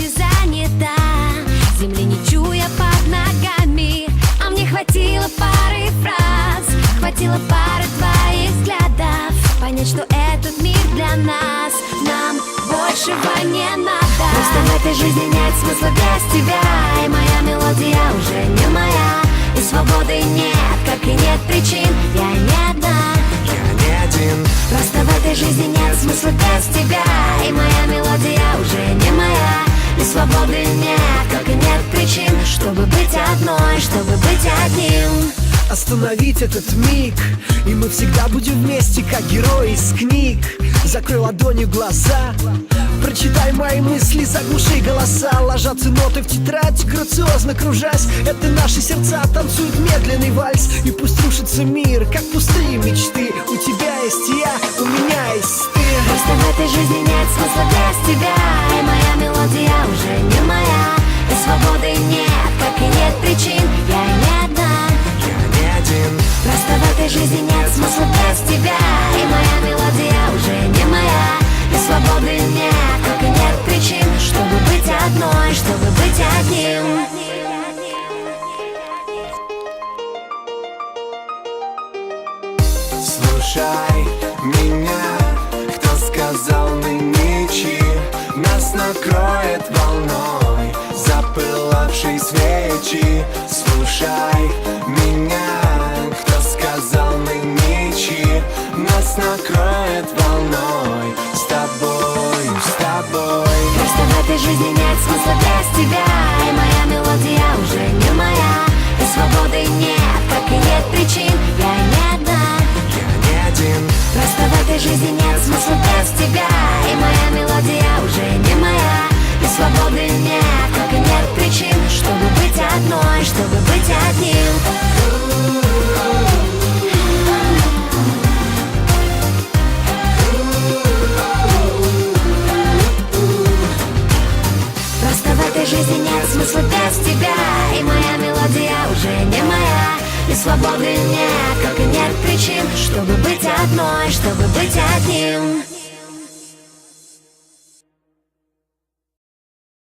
мыслями занята, земли не чуя под ногами. А мне хватило пары фраз, хватило пары твоих взглядов, понять, что этот мир для нас, нам большего не надо. Просто в этой жизни нет смысла без тебя, и моя мелодия уже не моя, и свободы нет, как и нет причин. Я не одна, я не один. просто в этой жизни нет смысла без тебя, и моя мелодия уже не моя, и свободы нет, как и нет причин, чтобы быть одной, чтобы быть одним. Остановить этот миг, и мы всегда будем вместе, как герои из книг. Закрой ладонью глаза, прочитай мои мысли, заглуши голоса. Ложатся ноты в тетрадь, грациозно кружась. Это наши сердца танцуют медленный вальс. И пусть рушится мир, как пустые мечты. У тебя есть я, у меня есть ты. Просто в этой жизни нет смысла без тебя, и моя мелодия уже не моя, и свободы нет, как и нет причин. Я не одна, просто в этой жизни нет смысла без тебя, и моя мелодия уже не моя, и свободы нет, как и нет причин, чтобы быть одной, чтобы быть одним. Слушай меня, кто сказал мы ничьи, нас накроет волной запылавшей свечи. Слушай меня, сказал мы ничьи, нас накроет волной. С тобою, с тобой. Просто в этой жизни нет смысла без тебя, и моя мелодия уже не моя, и свободы нет, как и нет причин. Я не одна, я не один. просто в этой жизни нет смысла без тебя, и моя мелодия уже не моя, и свободы нет, как и нет причин, чтобы быть одной, чтобы быть одним. Жизни нет смысла без тебя, и моя мелодия уже не моя, и свободы нет, как и нет причин, чтобы быть одной, чтобы быть одним.